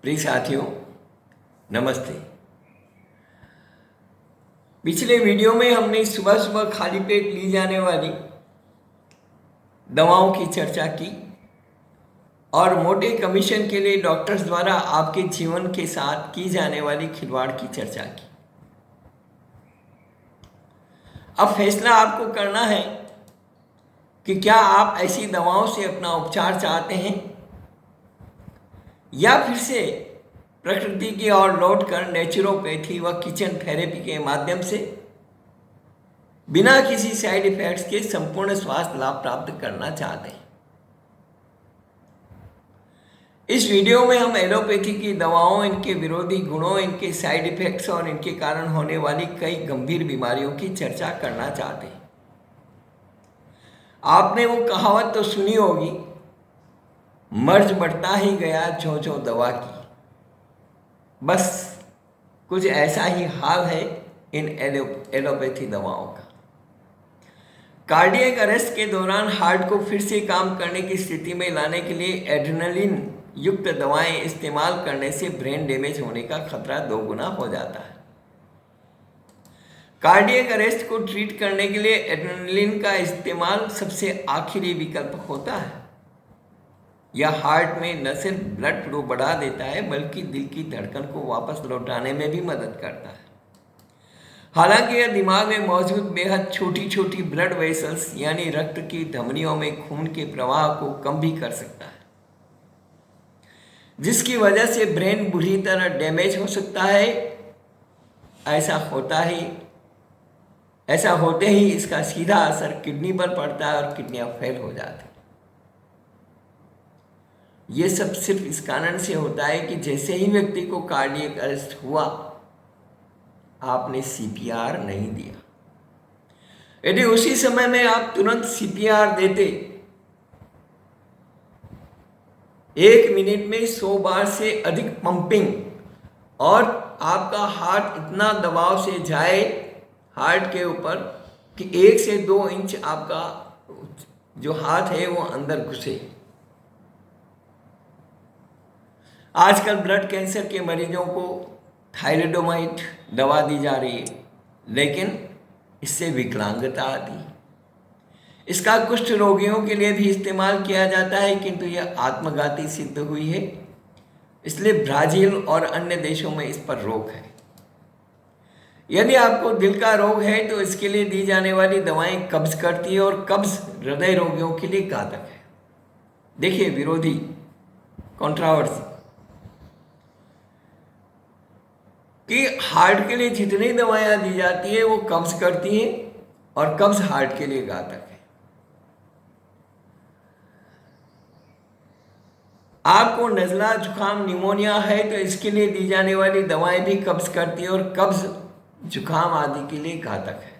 प्रिय साथियों, नमस्ते। पिछले वीडियो में हमने सुबह सुबह खाली पेट ली जाने वाली दवाओं की चर्चा की और मोटे कमीशन के लिए डॉक्टर्स द्वारा आपके जीवन के साथ की जाने वाली खिलवाड़ की चर्चा की। अब फैसला आपको करना है कि क्या आप ऐसी दवाओं से अपना उपचार चाहते हैं या फिर से प्रकृति की ओर लौटकर नेचुरोपैथी व किचन थेरेपी के माध्यम से बिना किसी साइड इफेक्ट्स के संपूर्ण स्वास्थ्य लाभ प्राप्त करना चाहते हैं। इस वीडियो में हम एलोपैथी की दवाओं, इनके विरोधी गुणों, इनके साइड इफेक्ट्स और इनके कारण होने वाली कई गंभीर बीमारियों की चर्चा करना चाहते हैं। आपने वो कहावत तो सुनी होगी, मर्ज बढ़ता ही गया जो जो दवा की। बस कुछ ऐसा ही हाल है इन एलोपैथी दवाओं का। कार्डियक अरेस्ट के दौरान हार्ट को फिर से काम करने की स्थिति में लाने के लिए एड्रेनलिन युक्त दवाएं इस्तेमाल करने से ब्रेन डैमेज होने का खतरा 2 गुना हो जाता है। कार्डियक अरेस्ट को ट्रीट करने के लिए एड्रेनलिन का इस्तेमाल सबसे आखिरी विकल्प होता है। यह हार्ट में न सिर्फ ब्लड फ्लो बढ़ा देता है बल्कि दिल की धड़कन को वापस लौटाने में भी मदद करता है। हालांकि यह दिमाग में मौजूद बेहद छोटी छोटी ब्लड वेसल्स यानी रक्त की धमनियों में खून के प्रवाह को कम भी कर सकता है, जिसकी वजह से ब्रेन बुरी तरह डैमेज हो सकता है। ऐसा होते ही इसका सीधा असर किडनी पर पड़ता है और किडनियां फेल हो जाती हैं। ये सब सिर्फ इस कारण से होता है कि जैसे ही व्यक्ति को कार्डियक अरेस्ट हुआ, आपने सीपीआर नहीं दिया। यदि उसी समय में आप तुरंत सीपीआर देते, 1 मिनट में 100 बार से अधिक पंपिंग और आपका हार्ट इतना दबाव से जाए हार्ट के ऊपर कि 1 से 2 इंच आपका जो हाथ है वो अंदर घुसे। आजकल ब्लड कैंसर के मरीजों को थायराइडोमाइड दवा दी जा रही है, लेकिन इससे विकलांगता आती है। इसका कुष्ठ रोगियों के लिए भी इस्तेमाल किया जाता है, किंतु यह आत्मघाती सिद्ध हुई है। इसलिए ब्राज़ील और अन्य देशों में इस पर रोक है। यदि आपको दिल का रोग है तो इसके लिए दी जाने वाली दवाएं कब्ज करती है और कब्ज हृदय रोगियों के लिए घातक है। देखिए विरोधी कंट्रोवर्सी कि हार्ट के लिए जितनी दवाएं दी जाती है वो कब्ज करती हैं और कब्ज हार्ट के लिए घातक है। आपको नज़ला, जुकाम, निमोनिया है तो इसके लिए दी जाने वाली दवाएं भी कब्ज करती है और कब्ज, जुकाम आदि के लिए घातक है।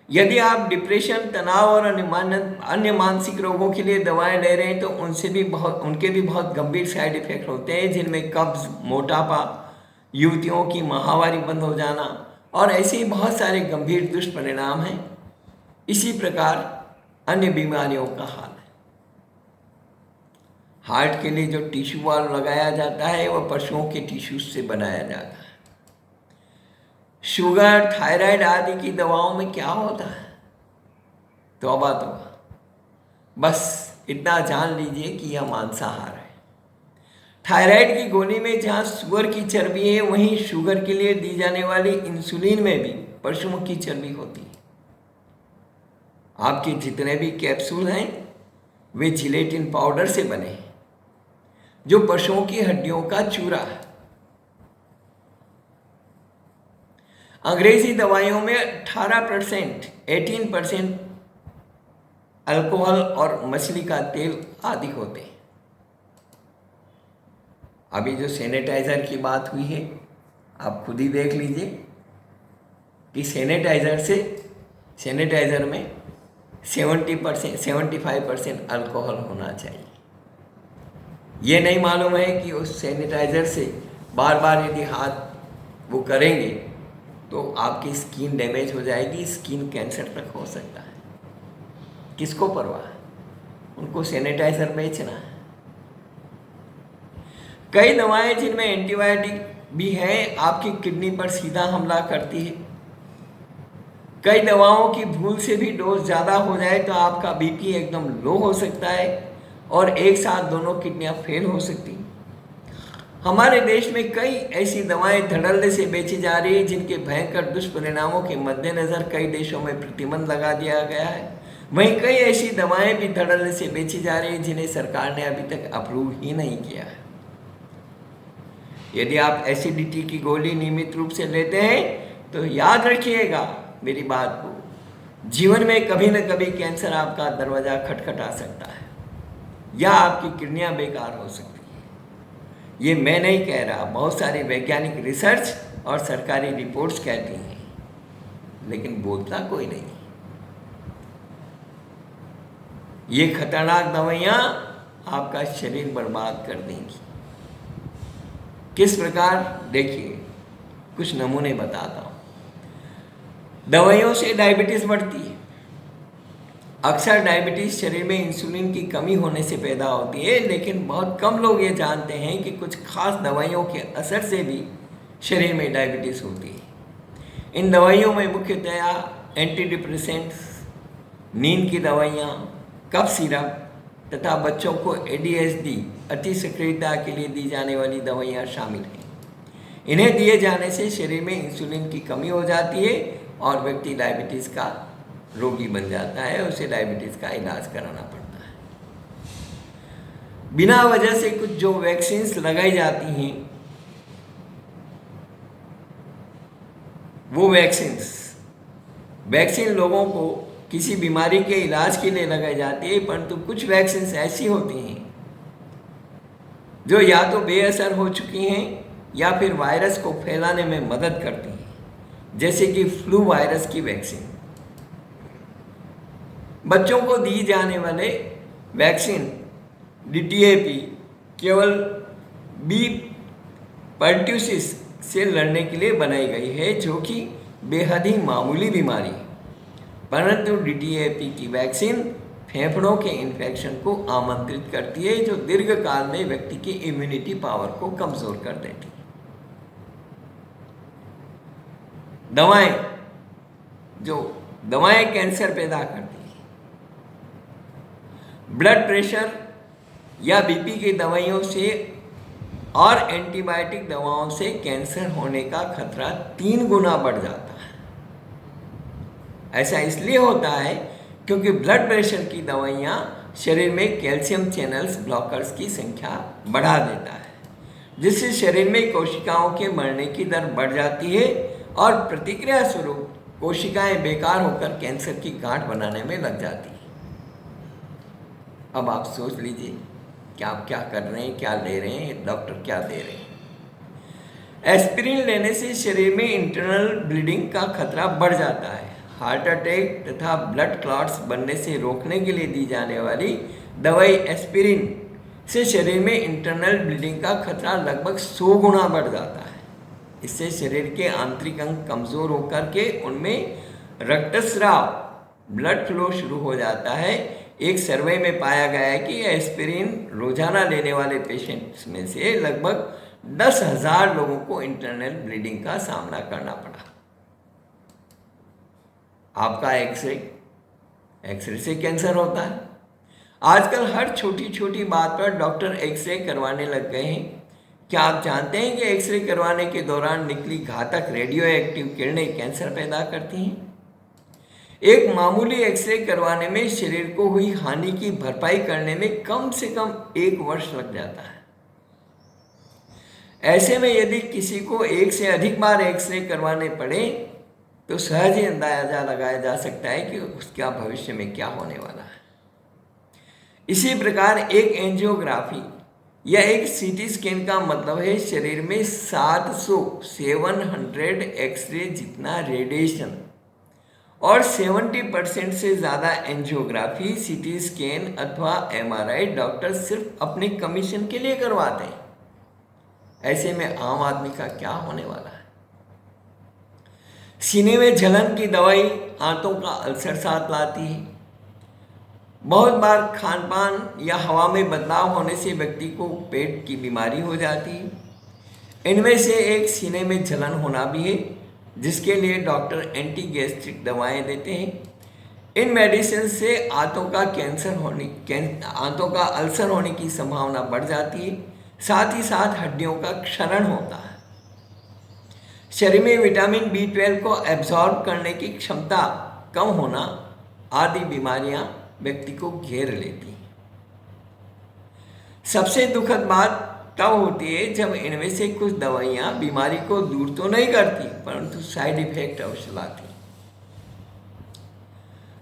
यदि आप डिप्रेशन, तनाव और अन्य मानसिक रोगों के लिए दवाएं ले रहे हैं तो उनके भी बहुत गंभीर साइड इफेक्ट होते हैं, जिनमें कब्ज, मोटापा, युवतियों की माहवारी बंद हो जाना और ऐसे ही बहुत सारे गंभीर दुष्परिणाम हैं। इसी प्रकार अन्य बीमारियों का हाल है। हार्ट के लिए जो टिश्यू वाल्व लगाया जाता है वह पशुओं के टिश्यूज से बनाया जाता है। शुगर, थायराइड आदि की दवाओं में क्या होता है? तौबा तौबा। बस इतना जान लीजिए कि यह मांसाहार है। थायराइड की गोली में जहाँ शुगर की चर्बी है, वहीं शुगर के लिए दी जाने वाली इंसुलिन में भी पशुओं की चर्बी होती है। आपके जितने भी कैप्सूल हैं वे जिलेटिन पाउडर से बने हैं, जो पशुओं की हड्डियों का चूरा है। अंग्रेजी दवाइयों में 18% अल्कोहल और मछली का तेल आदि होते हैं। अभी जो सैनिटाइजर की बात हुई है, आप खुद ही देख लीजिए कि सैनिटाइजर में 75% अल्कोहल होना चाहिए। ये नहीं मालूम है कि उस सैनिटाइजर से बार बार यदि हाथ वो करेंगे तो आपकी स्किन डैमेज हो जाएगी, स्किन कैंसर तक हो सकता है। किसको परवाह है? उनको सैनिटाइजर बेचना है। कई दवाएं जिनमें एंटीबायोटिक भी है आपकी किडनी पर सीधा हमला करती है। कई दवाओं की भूल से भी डोज ज़्यादा हो जाए तो आपका बीपी एकदम लो हो सकता है और एक साथ दोनों किडनियां फेल हो सकती। हमारे देश में कई ऐसी दवाएं धड़ल्ले से बेची जा रही है जिनके भयंकर दुष्परिणामों के मद्देनज़र कई देशों में प्रतिबंध लगा दिया गया है। वहीं कई ऐसी दवाएं भी धड़ल्ले से बेची जा रही हैं जिन्हें सरकार ने अभी तक अप्रूव ही नहीं किया है। यदि आप एसिडिटी की गोली नियमित रूप से लेते हैं तो याद रखिएगा मेरी बात को, जीवन में कभी न कभी कैंसर आपका दरवाज़ा खटखटा सकता है या आपकी किडनियां बेकार हो सकती है। ये मैं नहीं कह रहा, बहुत सारी वैज्ञानिक रिसर्च और सरकारी रिपोर्ट्स कहती हैं, लेकिन बोलता कोई नहीं। ये खतरनाक दवाइयाँ आपका शरीर बर्बाद कर देंगी। किस प्रकार, देखिए कुछ नमूने बताता हूँ। दवाइयों से डायबिटीज़ बढ़ती है। अक्सर डायबिटीज़ शरीर में इंसुलिन की कमी होने से पैदा होती है, लेकिन बहुत कम लोग ये जानते हैं कि कुछ खास दवाइयों के असर से भी शरीर में डायबिटीज़ होती है। इन दवाइयों में मुख्यतया एंटी डिप्रेसेंट्स, नींद की दवाइयाँ, कफ सिरप तथा बच्चों को ADHD अति सक्रियता के लिए दी जाने वाली दवाइयाँ शामिल हैं। इन्हें दिए जाने से शरीर में इंसुलिन की कमी हो जाती है और व्यक्ति डायबिटीज़ का रोगी बन जाता है, उसे डायबिटीज़ का इलाज कराना पड़ता है। बिना वजह से कुछ जो वैक्सीन्स लगाई जाती हैं, वो वैक्सीन लोगों को किसी बीमारी के इलाज के लिए लगाई जाती है, परंतु कुछ वैक्सीन्स ऐसी होती हैं जो या तो बेअसर हो चुकी हैं या फिर वायरस को फैलाने में मदद करती हैं, जैसे कि फ्लू वायरस की वैक्सीन। बच्चों को दी जाने वाले वैक्सीन DTaP केवल बी पर्ट्यूसिस से लड़ने के लिए बनाई गई है, जो कि बेहद ही मामूली बीमारी है। परंतु DTaP की वैक्सीन फेफड़ों के इन्फेक्शन को आमंत्रित करती है, जो दीर्घकाल में व्यक्ति की इम्यूनिटी पावर को कमज़ोर कर देती है। दवाएं कैंसर पैदा करती हैं। ब्लड प्रेशर या बीपी की दवाइयों से और एंटीबायोटिक दवाओं से कैंसर होने का खतरा 3 गुना बढ़ जाता है। ऐसा इसलिए होता है क्योंकि ब्लड प्रेशर की दवाइयाँ शरीर में कैल्शियम चैनल्स ब्लॉकर्स की संख्या बढ़ा देता है, जिससे शरीर में कोशिकाओं के मरने की दर बढ़ जाती है और प्रतिक्रिया स्वरूप कोशिकाएं बेकार होकर कैंसर की गांठ बनाने में लग जाती हैं। अब आप सोच लीजिए कि आप क्या कर रहे हैं, क्या ले रहे हैं, डॉक्टर क्या दे रहे हैं। एस्पिरिन लेने से शरीर में इंटरनल ब्लीडिंग का खतरा बढ़ जाता है। हार्ट अटैक तथा ब्लड क्लॉट्स बनने से रोकने के लिए दी जाने वाली दवाई एस्पिरिन से शरीर में इंटरनल ब्लीडिंग का खतरा लगभग 100 गुना बढ़ जाता है। इससे शरीर के आंतरिक अंग कमज़ोर होकर के उनमें रक्तस्राव, ब्लड फ्लो शुरू हो जाता है। एक सर्वे में पाया गया है कि एस्पिरिन रोजाना लेने वाले पेशेंट्स में से लगभग 10,000 लोगों को इंटरनल ब्लीडिंग का सामना करना पड़ा। आपका एक्सरे से कैंसर होता है। आजकल हर छोटी छोटी बात पर डॉक्टर एक्सरे करवाने लग गए हैं। क्या आप जानते हैं कि एक्सरे करवाने के दौरान निकली घातक रेडियो एक्टिव किरणें कैंसर पैदा करती हैं? एक मामूली एक्सरे करवाने में शरीर को हुई हानि की भरपाई करने में कम से कम 1 वर्ष लग जाता है। ऐसे में यदि किसी को एक से अधिक बार एक्सरे करवाने पड़े तो सहज ही अंदाजा लगाया जा सकता है कि उसका भविष्य में क्या होने वाला है। इसी प्रकार एक एंजियोग्राफी या एक CT स्कैन का मतलब है शरीर में 700 एक्सरे जितना रेडिएशन और 70% से ज़्यादा एंजियोग्राफी, CT स्कैन अथवा MRI डॉक्टर सिर्फ अपने कमीशन के लिए करवाते हैं। ऐसे में आम आदमी का क्या होने वाला है? सीने में जलन की दवाई आंतों का अल्सर साथ लाती है। बहुत बार खान पान या हवा में बदलाव होने से व्यक्ति को पेट की बीमारी हो जाती है। इनमें से एक सीने में जलन होना भी है, जिसके लिए डॉक्टर एंटी गैस्ट्रिक दवाएं देते हैं। इन मेडिसिन से आंतों का आंतों का अल्सर होने की संभावना बढ़ जाती है। साथ ही साथ हड्डियों का क्षरण होता है। शरीर में विटामिन B12 को एब्जॉर्ब करने की क्षमता कम होना आदि बीमारियां व्यक्ति को घेर लेती हैं। सबसे दुखद बात तब होती है जब इनमें से कुछ दवाइयां बीमारी को दूर तो नहीं करती, परंतु साइड इफेक्ट अवश्य लाती।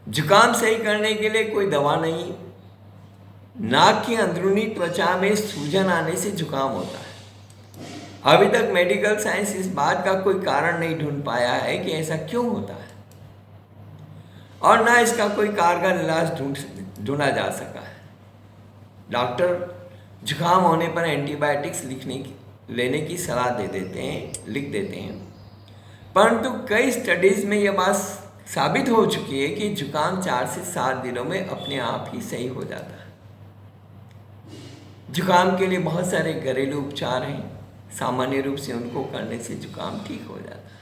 जुकाम सही करने के लिए कोई दवा नहीं। नाक की अंदरूनी त्वचा में सूजन आने से जुकाम होता है। अभी तक मेडिकल साइंस इस बात का कोई कारण नहीं ढूंढ पाया है कि ऐसा क्यों होता है, और ना इसका कोई कारगर इलाज ढूंढा जा सका है। डॉक्टर जुकाम होने पर एंटीबायोटिक्स लेने की सलाह लिख देते हैं, परंतु कई स्टडीज में यह बात साबित हो चुकी है कि जुकाम 4 से 7 दिनों में अपने आप ही सही हो जाता है। जुकाम के लिए बहुत सारे घरेलू उपचार हैं। सामान्य रूप से उनको करने से जुकाम ठीक हो जाता है।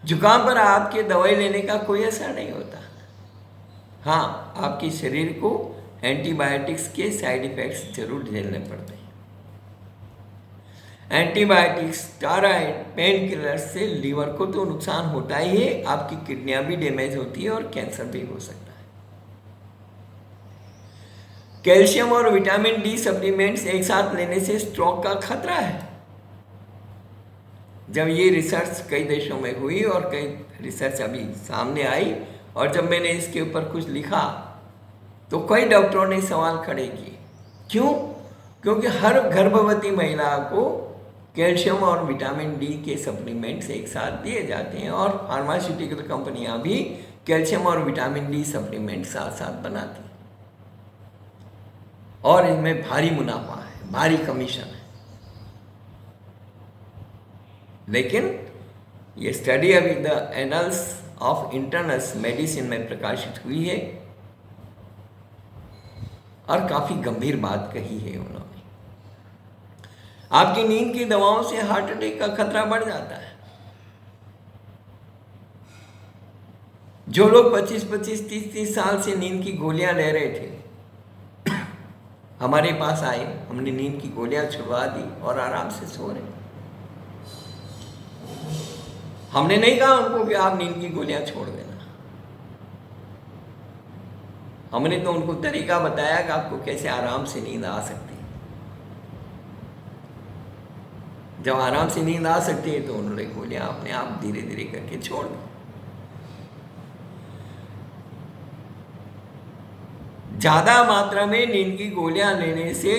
जुकाम पर आपके दवाई लेने का कोई असर नहीं होता। हाँ, आपके शरीर को एंटीबायोटिक्स के साइड इफेक्ट्स जरूर झेलने पड़ते हैं। एंटीबायोटिक्स, स्टेरॉइड, पेन किलर से लीवर को तो नुकसान होता ही है, आपकी किडनियां भी डैमेज होती है और कैंसर भी हो सकता है। कैल्शियम और विटामिन D सप्लीमेंट्स एक साथ लेने से स्ट्रोक का खतरा है। जब ये रिसर्च कई देशों में हुई और कई रिसर्च अभी सामने आई, और जब मैंने इसके ऊपर कुछ लिखा तो कई डॉक्टरों ने सवाल खड़े किए। क्यों? क्योंकि हर गर्भवती महिला को कैल्शियम और विटामिन D के सप्लीमेंट्स एक साथ दिए जाते हैं, और फार्मास्यूटिकल कंपनियां भी कैल्शियम और विटामिन D सप्लीमेंट साथ साथ बनाती हैं, और इनमें भारी मुनाफा है, भारी कमीशन है। लेकिन ये स्टडी अभी the annuls of internal medicine में प्रकाशित हुई है, और काफी गंभीर बात कही है उन्होंने। आपकी नींद की दवाओं से हार्ट अटैक का खतरा बढ़ जाता है। जो लोग 25-25, 30-30 साल से नींद की गोलियां ले रहे थे, हमारे पास आए, हमने नींद की गोलियां छुड़वा दी और आराम से सो रहे। हमने नहीं कहा उनको कि आप नींद की गोलियां छोड़ देना। हमने तो उनको तरीका बताया कि आपको कैसे आराम से नींद आ सकती है। जब आराम से नींद आ सकती है तो उन्होंने गोलियां अपने आप धीरे धीरे करके छोड़ दी। ज़्यादा मात्रा में नींद की गोलियां लेने से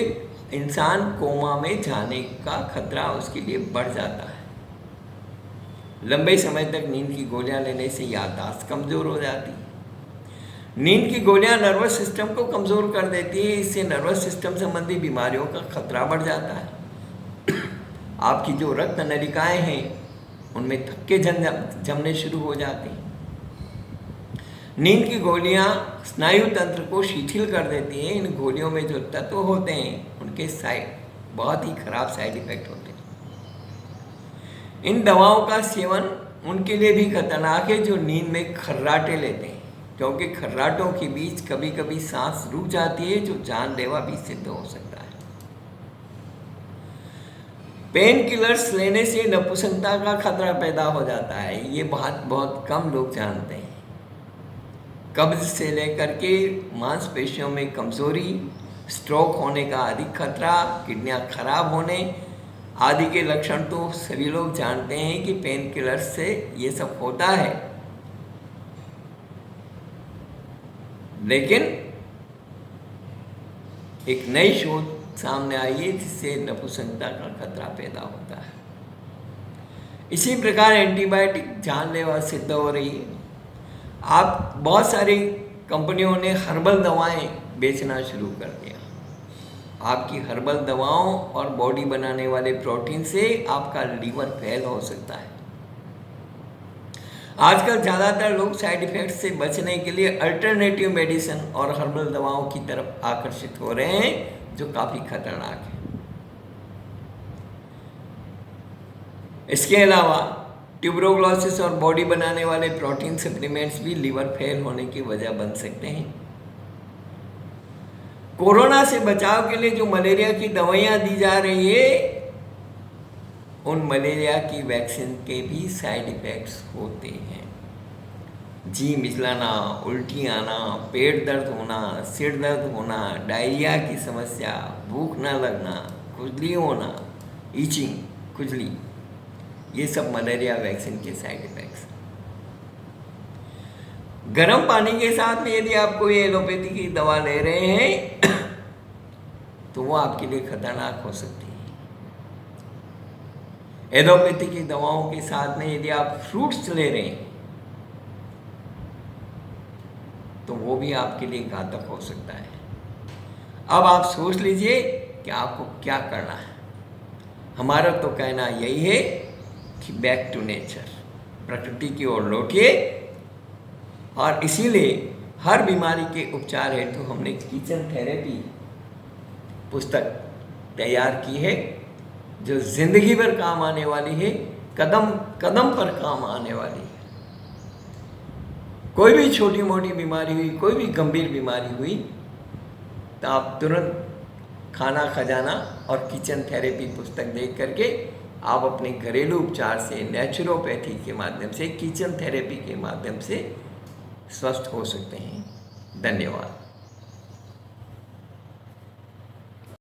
इंसान कोमा में जाने का खतरा उसके लिए बढ़ जाता है। लंबे समय तक नींद की गोलियां लेने से याददाश्त कमज़ोर हो जाती है। नींद की गोलियां नर्वस सिस्टम को कमज़ोर कर देती है। इससे नर्वस सिस्टम संबंधी बीमारियों का खतरा बढ़ जाता है। आपकी जो रक्त नलिकाएं हैं उनमें थक्के जमने शुरू हो जाते हैं। नींद की गोलियां स्नायु तंत्र को शिथिल कर देती हैं। इन गोलियों में जो तत्व होते हैं उनके बहुत ही खराब साइड इफेक्ट होते हैं। इन दवाओं का सेवन उनके लिए भी खतरनाक है जो नींद में खर्राटे लेते हैं, क्योंकि खर्राटों के बीच कभी कभी सांस रुक जाती है जो जानलेवा भी सिद्ध हो सकता है। पेन किलर्स लेने से नपुंसकता का खतरा पैदा हो जाता है। ये बात बहुत कम लोग जानते हैं। कब्ज से लेकर के मांसपेशियों में कमजोरी, स्ट्रोक होने का अधिक खतरा, किडनियां खराब होने आदि के लक्षण तो सभी लोग जानते हैं कि पेन किलर्स से ये सब होता है। लेकिन एक नई शोध सामने आई है जिससे नपुंसकता का खतरा पैदा होता है। इसी प्रकार एंटीबायोटिक जानलेवा सिद्ध हो रही है। आप बहुत सारी कंपनियों ने हर्बल दवाएं बेचना शुरू कर दिया। आपकी हर्बल दवाओं और बॉडी बनाने वाले प्रोटीन से आपका लीवर फेल हो सकता है। आजकल ज़्यादातर लोग साइड इफ़ेक्ट से बचने के लिए अल्टरनेटिव मेडिसिन और हर्बल दवाओं की तरफ आकर्षित हो रहे हैं, जो काफ़ी खतरनाक है। इसके अलावा ट्यूबरोक्लोसिस और बॉडी बनाने वाले प्रोटीन सप्लीमेंट्स भी लीवर फेल होने की वजह बन सकते हैं। कोरोना से बचाव के लिए जो मलेरिया की दवाइयाँ दी जा रही है, उन मलेरिया की वैक्सीन के भी साइड इफ़ेक्ट्स होते हैं। जी मिचलाना, उल्टी आना, पेट दर्द होना, सिर दर्द होना, डायरिया की समस्या, भूख न लगना, खुजली होना, ईचिंग, खुजली, ये सब मलेरिया वैक्सीन के साइड इफ़ेक्ट्स। गर्म पानी के साथ में यदि आप कोई एलोपैथी की दवा ले रहे हैं तो वो आपके लिए खतरनाक हो सकती है। एलोपैथी की दवाओं के साथ में यदि आप फ्रूट्स ले रहे हैं तो वो भी आपके लिए घातक हो सकता है। अब आप सोच लीजिए कि आपको क्या करना है। हमारा तो कहना यही है कि बैक टू नेचर, प्रकृति की ओर लौटिए। और इसीलिए हर बीमारी के उपचार हेतु हमने किचन थेरेपी पुस्तक तैयार की है, जो जिंदगी भर काम आने वाली है, कदम कदम पर काम आने वाली है। कोई भी छोटी मोटी बीमारी हुई, कोई भी गंभीर बीमारी हुई, तो आप तुरंत खाना खजाना और किचन थेरेपी पुस्तक देख करके आप अपने घरेलू उपचार से, नेचुरोपैथी के माध्यम से, किचन थेरेपी के माध्यम से स्वस्थ हो सकते हैं। धन्यवाद।